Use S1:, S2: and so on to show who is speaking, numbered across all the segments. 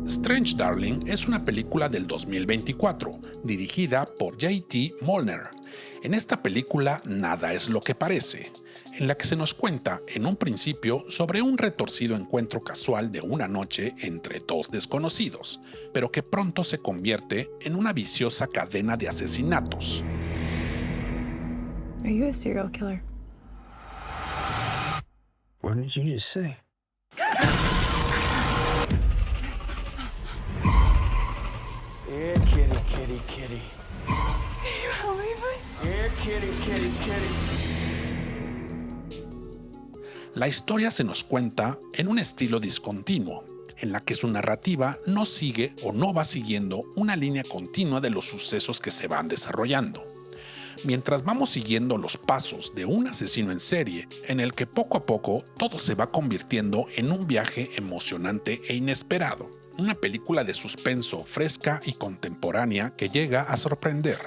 S1: Strange Darling es una película del 2024, dirigida por J.T. Molnar. En esta película nada es lo que parece, en la que se nos cuenta en un principio sobre un retorcido encuentro casual de una noche entre dos desconocidos, pero que pronto se convierte en una viciosa cadena de asesinatos.
S2: Are you a serial killer?
S3: What did you just say? Here, kitty, kitty, kitty.
S2: Can you help me, please?
S3: Here, kitty, kitty, kitty.
S1: La historia se nos cuenta en un estilo discontinuo, en la que su narrativa no sigue o no va siguiendo una línea continua de los sucesos que se van desarrollando. Mientras vamos siguiendo los pasos de un asesino en serie, en el que poco a poco todo se va convirtiendo en un viaje emocionante e inesperado. Una película de suspenso fresca y contemporánea que llega a sorprender.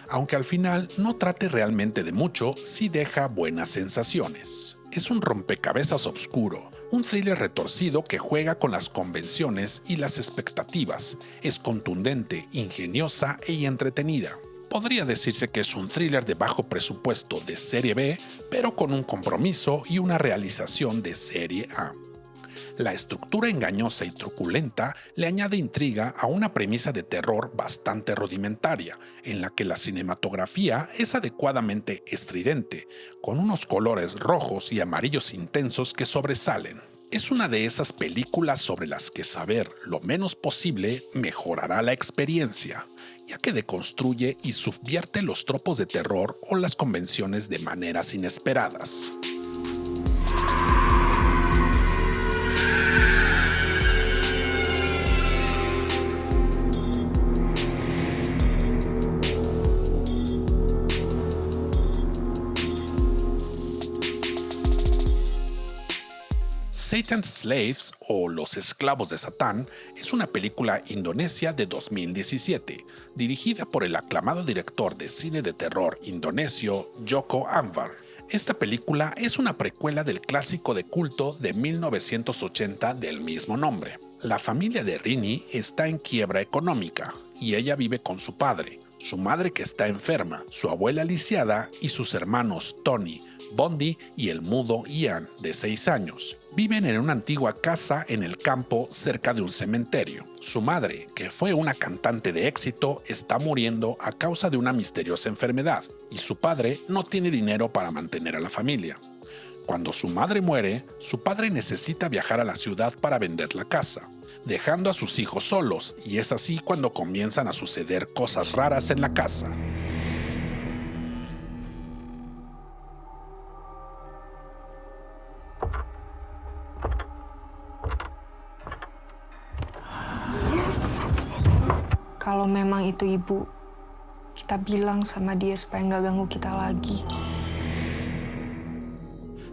S1: Aunque al final no trate realmente de mucho, sí deja buenas sensaciones. Es un rompecabezas oscuro, un thriller retorcido que juega con las convenciones y las expectativas. Es contundente, ingeniosa y entretenida. Podría decirse que es un thriller de bajo presupuesto de serie B, pero con un compromiso y una realización de serie A. La estructura engañosa y truculenta le añade intriga a una premisa de terror bastante rudimentaria, en la que la cinematografía es adecuadamente estridente, con unos colores rojos y amarillos intensos que sobresalen. Es una de esas películas sobre las que saber lo menos posible mejorará la experiencia, ya que deconstruye y subvierte los tropos de terror o las convenciones de maneras inesperadas. Satan's Slaves o Los Esclavos de Satán es una película indonesia de 2017, dirigida por el aclamado director de cine de terror indonesio Joko Anwar. Esta película es una precuela del clásico de culto de 1980 del mismo nombre. La familia de Rini está en quiebra económica y ella vive con su padre, su madre que está enferma, su abuela lisiada y sus hermanos Tony, Bondi y el mudo Ian, de 6 años. Viven en una antigua casa en el campo cerca de un cementerio. Su madre, que fue una cantante de éxito, está muriendo a causa de una misteriosa enfermedad, y su padre no tiene dinero para mantener a la familia. Cuando su madre muere, su padre necesita viajar a la ciudad para vender la casa, dejando a sus hijos solos, y es así cuando comienzan a suceder cosas raras en la casa.
S2: Kalau memang itu ibu, kita bilang sama dia supaya nggak ganggu kita lagi.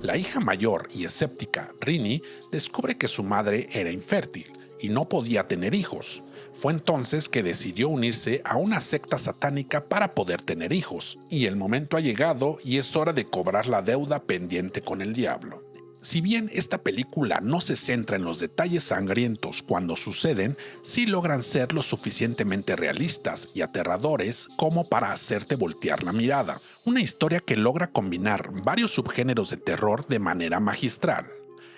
S1: La hija mayor y escéptica, Rini, descubre que su madre era infértil y no podía tener hijos. Fue entonces que decidió unirse a una secta satánica para poder tener hijos, y el momento ha llegado y es hora de cobrar la deuda pendiente con el diablo. Si bien esta película no se centra en los detalles sangrientos cuando suceden, sí logran ser lo suficientemente realistas y aterradores como para hacerte voltear la mirada. Una historia que logra combinar varios subgéneros de terror de manera magistral.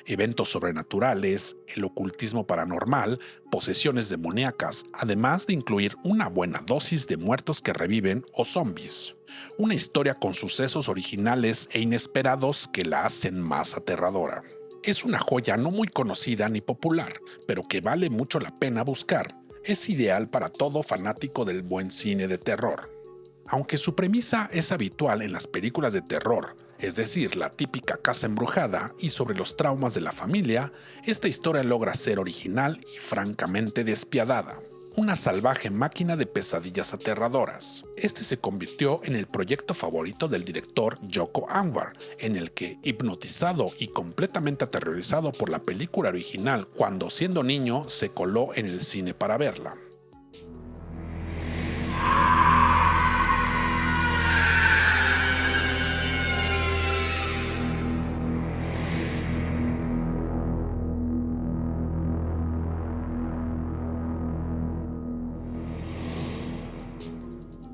S1: Eventos sobrenaturales, el ocultismo paranormal, posesiones demoníacas, además de incluir una buena dosis de muertos que reviven o zombies. Una historia con sucesos originales e inesperados que la hacen más aterradora. Es una joya no muy conocida ni popular, pero que vale mucho la pena buscar. Es ideal para todo fanático del buen cine de terror. Aunque su premisa es habitual en las películas de terror, es decir, la típica casa embrujada y sobre los traumas de la familia, esta historia logra ser original y francamente despiadada. Una salvaje máquina de pesadillas aterradoras. Este se convirtió en el proyecto favorito del director Joko Anwar, en el que, hipnotizado y completamente aterrorizado por la película original cuando siendo niño, se coló en el cine para verla.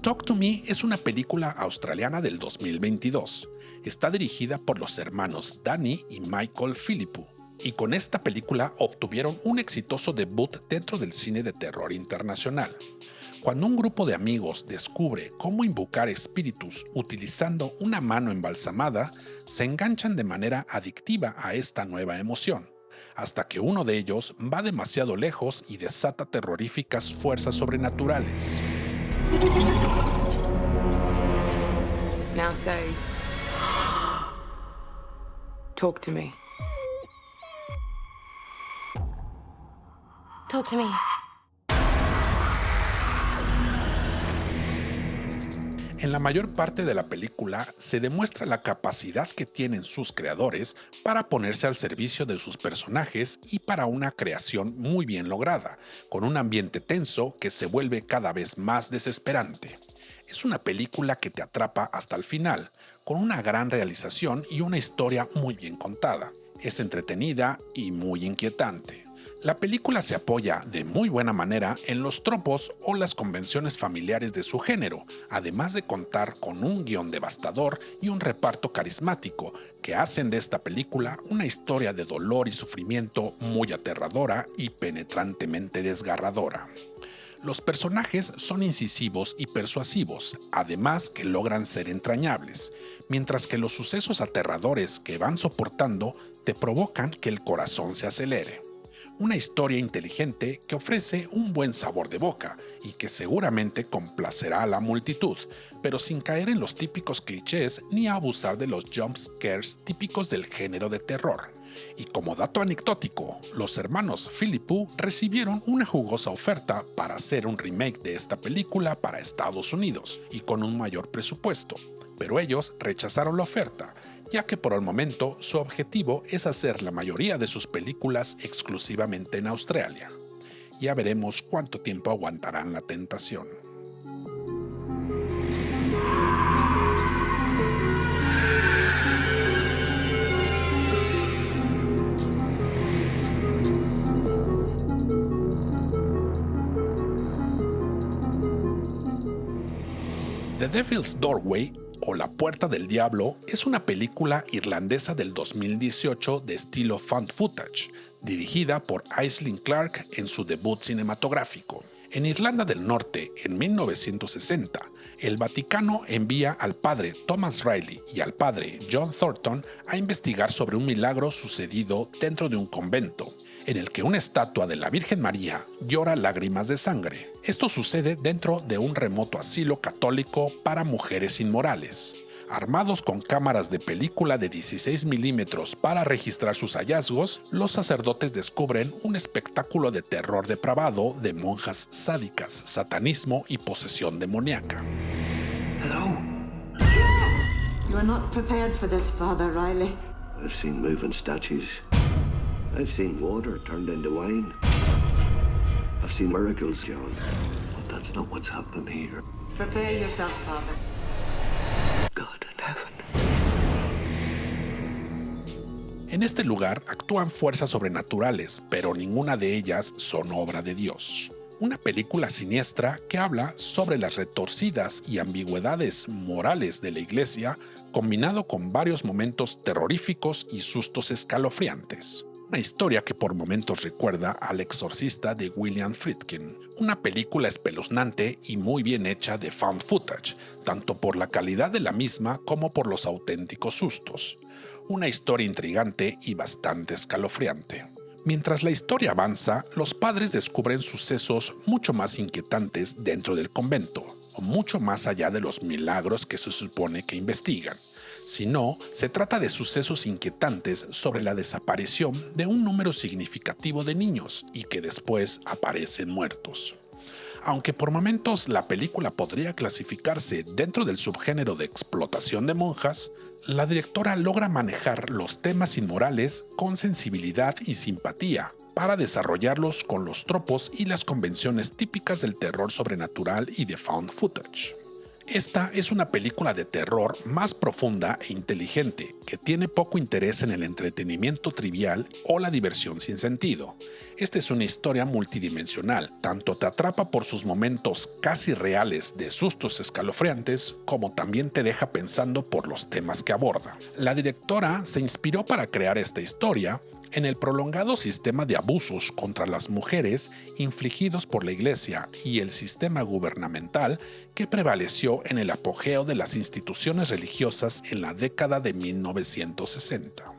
S1: Talk to Me es una película australiana del 2022. Está dirigida por los hermanos Danny y Michael Philippou, y con esta película obtuvieron un exitoso debut dentro del cine de terror internacional. Cuando un grupo de amigos descubre cómo invocar espíritus utilizando una mano embalsamada, se enganchan de manera adictiva a esta nueva emoción, hasta que uno de ellos va demasiado lejos y desata terroríficas fuerzas sobrenaturales.
S4: Now say, talk to me.
S5: Talk to me.
S1: En la mayor parte de la película se demuestra la capacidad que tienen sus creadores para ponerse al servicio de sus personajes y para una creación muy bien lograda, con un ambiente tenso que se vuelve cada vez más desesperante. Es una película que te atrapa hasta el final, con una gran realización y una historia muy bien contada. Es entretenida y muy inquietante. La película se apoya de muy buena manera en los tropos o las convenciones familiares de su género, además de contar con un guión devastador y un reparto carismático que hacen de esta película una historia de dolor y sufrimiento muy aterradora y penetrantemente desgarradora. Los personajes son incisivos y persuasivos, además que logran ser entrañables, mientras que los sucesos aterradores que van soportando te provocan que el corazón se acelere. Una historia inteligente que ofrece un buen sabor de boca y que seguramente complacerá a la multitud, pero sin caer en los típicos clichés ni abusar de los jump scares típicos del género de terror. Y como dato anecdótico, los hermanos Philippou recibieron una jugosa oferta para hacer un remake de esta película para Estados Unidos y con un mayor presupuesto, pero ellos rechazaron la oferta, ya que por el momento su objetivo es hacer la mayoría de sus películas exclusivamente en Australia. Ya veremos cuánto tiempo aguantarán la tentación. The Devil's Doorway o La Puerta del Diablo es una película irlandesa del 2018 de estilo found footage, dirigida por Aislinn Clarke en su debut cinematográfico. En Irlanda del Norte, en 1960, el Vaticano envía al padre Thomas Riley y al padre John Thornton a investigar sobre un milagro sucedido dentro de un convento, en el que una estatua de la Virgen María llora lágrimas de sangre. Esto sucede dentro de un remoto asilo católico para mujeres inmorales. Armados con cámaras de película de 16 milímetros para registrar sus hallazgos, los sacerdotes descubren un espectáculo de terror depravado de monjas sádicas, satanismo y posesión demoníaca.
S3: Hello?
S6: You are not prepared for this, Father Riley.
S7: I've seen moving statues. I've seen water turned into wine. I've seen miracles, John. But that's not what's happening here.
S6: Prepare yourself, Father.
S7: God in heaven.
S1: En este lugar actúan fuerzas sobrenaturales, pero ninguna de ellas son obra de Dios. Una película siniestra que habla sobre las retorcidas y ambigüedades morales de la iglesia, combinado con varios momentos terroríficos y sustos escalofriantes. Una historia que por momentos recuerda al Exorcista de William Friedkin, una película espeluznante y muy bien hecha de found footage, tanto por la calidad de la misma como por los auténticos sustos. Una historia intrigante y bastante escalofriante. Mientras la historia avanza, los padres descubren sucesos mucho más inquietantes dentro del convento, o mucho más allá de los milagros que se supone que investigan. Sino, se trata de sucesos inquietantes sobre la desaparición de un número significativo de niños y que después aparecen muertos. Aunque por momentos la película podría clasificarse dentro del subgénero de explotación de monjas, la directora logra manejar los temas inmorales con sensibilidad y simpatía para desarrollarlos con los tropos y las convenciones típicas del terror sobrenatural y de found footage. Esta es una película de terror más profunda e inteligente, que tiene poco interés en el entretenimiento trivial o la diversión sin sentido. Esta es una historia multidimensional, tanto te atrapa por sus momentos casi reales de sustos escalofriantes, como también te deja pensando por los temas que aborda. La directora se inspiró para crear esta historia en el prolongado sistema de abusos contra las mujeres infligidos por la Iglesia y el sistema gubernamental que prevaleció en el apogeo de las instituciones religiosas en la década de 1960.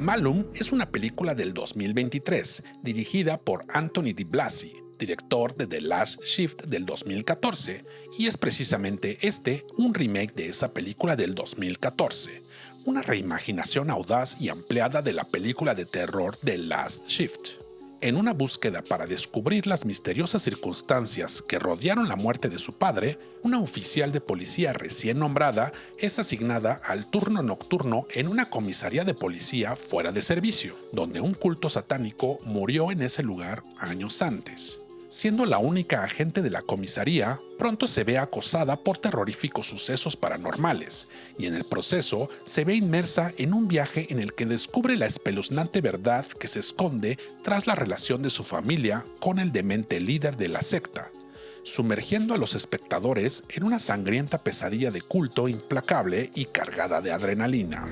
S1: Malum es una película del 2023, dirigida por Anthony Di Blasi, director de The Last Shift del 2014, y es precisamente un remake de esa película del 2014, una reimaginación audaz y ampliada de la película de terror The Last Shift. En una búsqueda para descubrir las misteriosas circunstancias que rodearon la muerte de su padre, una oficial de policía recién nombrada es asignada al turno nocturno en una comisaría de policía fuera de servicio, donde un culto satánico murió en ese lugar años antes. Siendo la única agente de la comisaría, pronto se ve acosada por terroríficos sucesos paranormales, y en el proceso se ve inmersa en un viaje en el que descubre la espeluznante verdad que se esconde tras la relación de su familia con el demente líder de la secta, sumergiendo a los espectadores en una sangrienta pesadilla de culto implacable y cargada de adrenalina.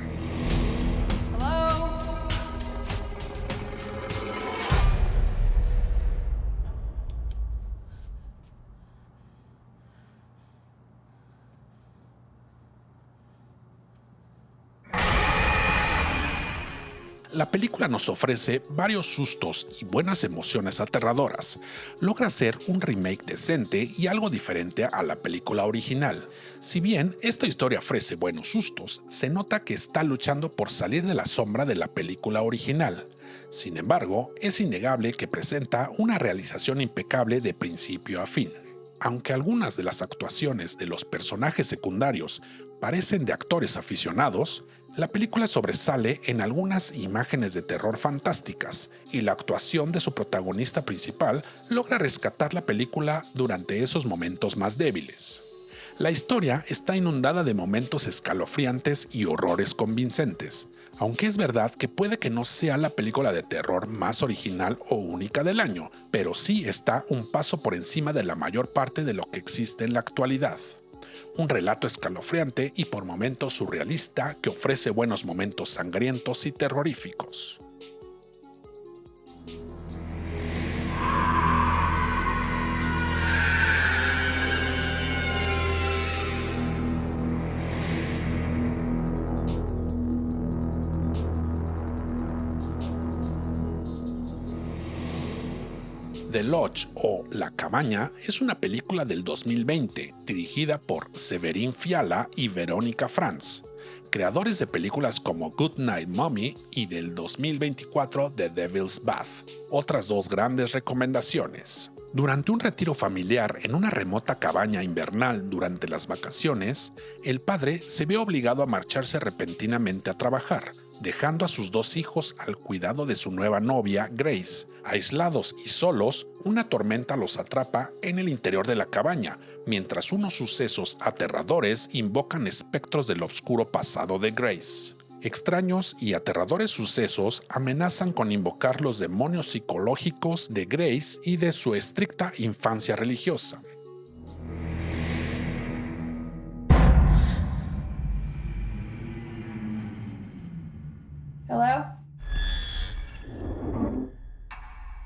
S1: La película nos ofrece varios sustos y buenas emociones aterradoras. Logra ser un remake decente y algo diferente a la película original. Si bien esta historia ofrece buenos sustos, se nota que está luchando por salir de la sombra de la película original. Sin embargo, es innegable que presenta una realización impecable de principio a fin. Aunque algunas de las actuaciones de los personajes secundarios parecen de actores aficionados, la película sobresale en algunas imágenes de terror fantásticas y la actuación de su protagonista principal logra rescatar la película durante esos momentos más débiles. La historia está inundada de momentos escalofriantes y horrores convincentes, aunque es verdad que puede que no sea la película de terror más original o única del año, pero sí está un paso por encima de la mayor parte de lo que existe en la actualidad. Un relato escalofriante y por momentos surrealista que ofrece buenos momentos sangrientos y terroríficos. The Lodge o La Cabaña es una película del 2020 dirigida por Severin Fiala y Verónica Franz, creadores de películas como Good Night Mommy y del 2024 The Devil's Bath. Otras dos grandes recomendaciones. Durante un retiro familiar en una remota cabaña invernal durante las vacaciones, el padre se ve obligado a marcharse repentinamente a trabajar, dejando a sus dos hijos al cuidado de su nueva novia, Grace. Aislados y solos, una tormenta los atrapa en el interior de la cabaña, mientras unos sucesos aterradores invocan espectros del oscuro pasado de Grace. Extraños y aterradores sucesos amenazan con invocar los demonios psicológicos de Grace y de su estricta infancia religiosa.
S5: Hello?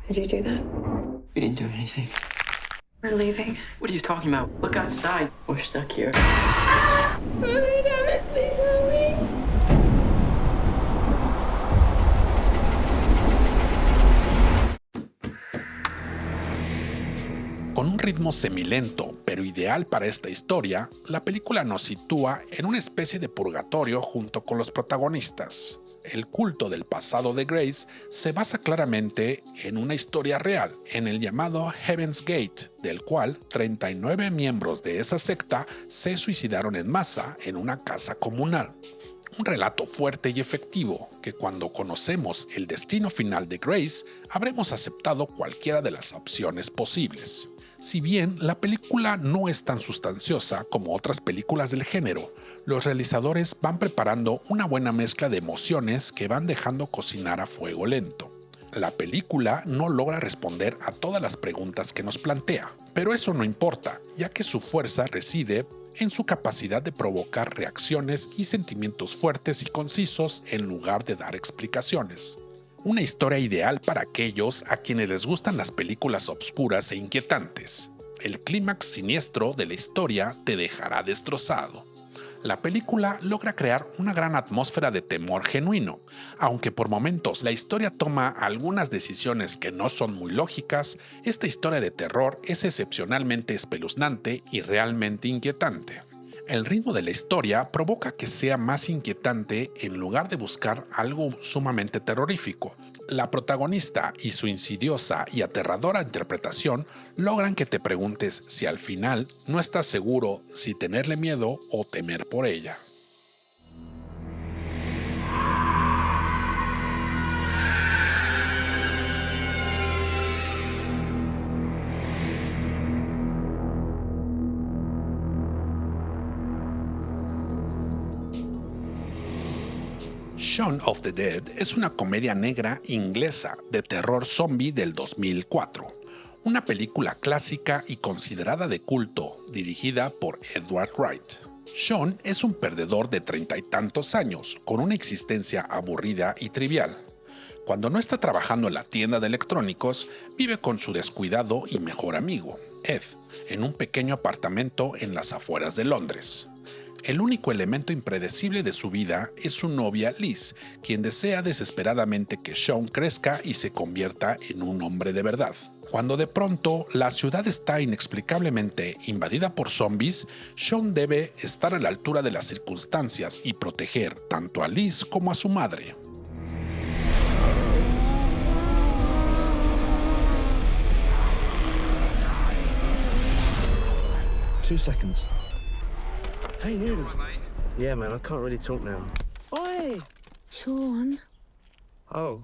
S4: Did you do that?
S3: We didn't do anything.
S4: We're leaving.
S3: What are you talking about? Look outside. We're stuck here.
S5: Please help me.
S1: Con un ritmo semilento, pero ideal para esta historia, la película nos sitúa en una especie de purgatorio junto con los protagonistas. El culto del pasado de Grace se basa claramente en una historia real, en el llamado Heaven's Gate, del cual 39 miembros de esa secta se suicidaron en masa en una casa comunal. Un relato fuerte y efectivo que cuando conocemos el destino final de Grace, habremos aceptado cualquiera de las opciones posibles. Si bien la película no es tan sustanciosa como otras películas del género, los realizadores van preparando una buena mezcla de emociones que van dejando cocinar a fuego lento. La película no logra responder a todas las preguntas que nos plantea, pero eso no importa, ya que su fuerza reside en su capacidad de provocar reacciones y sentimientos fuertes y concisos en lugar de dar explicaciones. Una historia ideal para aquellos a quienes les gustan las películas obscuras e inquietantes. El clímax siniestro de la historia te dejará destrozado. La película logra crear una gran atmósfera de temor genuino, aunque por momentos la historia toma algunas decisiones que no son muy lógicas. Esta historia de terror es excepcionalmente espeluznante y realmente inquietante. El ritmo de la historia provoca que sea más inquietante en lugar de buscar algo sumamente terrorífico. La protagonista y su insidiosa y aterradora interpretación logran que te preguntes si al final no estás seguro si tenerle miedo o temer por ella. Shaun of the Dead es una comedia negra inglesa de terror zombie del 2004, una película clásica y considerada de culto, dirigida por Edgar Wright. Shaun es un perdedor de 30 y tantos años, con una existencia aburrida y trivial. Cuando no está trabajando en la tienda de electrónicos, vive con su descuidado y mejor amigo, Ed, en un pequeño apartamento en las afueras de Londres. El único elemento impredecible de su vida es su novia Liz, quien desea desesperadamente que Shaun crezca y se convierta en un hombre de verdad. Cuando de pronto la ciudad está inexplicablemente invadida por zombies, Shaun debe estar a la altura de las circunstancias y proteger tanto a Liz como a su madre.
S8: Two seconds. Hey, Newton. Yeah, man, I can't really talk now.
S5: Oi! Sean.
S8: Oh.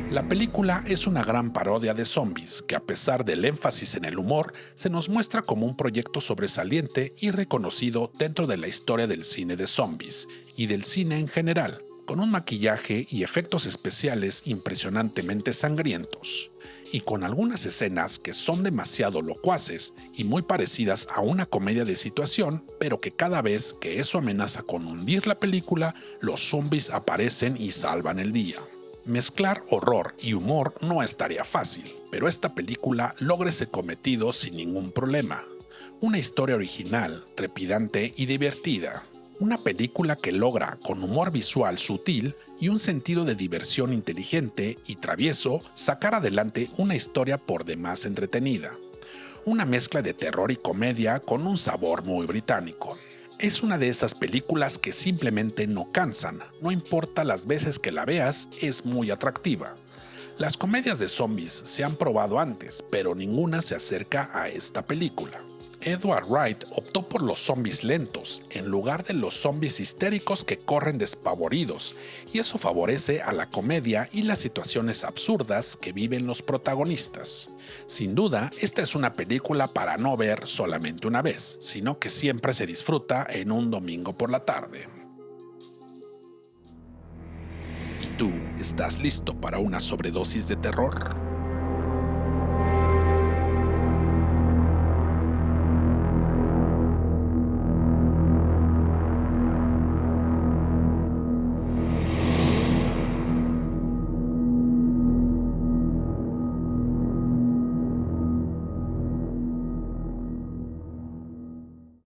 S1: La película es una gran parodia de zombies, que a pesar del énfasis en el humor, se nos muestra como un proyecto sobresaliente y reconocido dentro de la historia del cine de zombies y del cine en general, con un maquillaje y efectos especiales impresionantemente sangrientos, y con algunas escenas que son demasiado locuaces y muy parecidas a una comedia de situación, pero que cada vez que eso amenaza con hundir la película, los zombies aparecen y salvan el día. Mezclar horror y humor no estaría fácil, pero esta película logra ese cometido sin ningún problema. Una historia original, trepidante y divertida. Una película que logra, con humor visual sutil y un sentido de diversión inteligente y travieso, sacar adelante una historia por demás entretenida. Una mezcla de terror y comedia con un sabor muy británico. Es una de esas películas que simplemente no cansan, no importa las veces que la veas, es muy atractiva. Las comedias de zombies se han probado antes, pero ninguna se acerca a esta película. Edgar Wright optó por los zombies lentos, en lugar de los zombies histéricos que corren despavoridos, y eso favorece a la comedia y las situaciones absurdas que viven los protagonistas. Sin duda, esta es una película para no ver solamente una vez, sino que siempre se disfruta en un domingo por la tarde. ¿Y tú estás listo para una sobredosis de terror?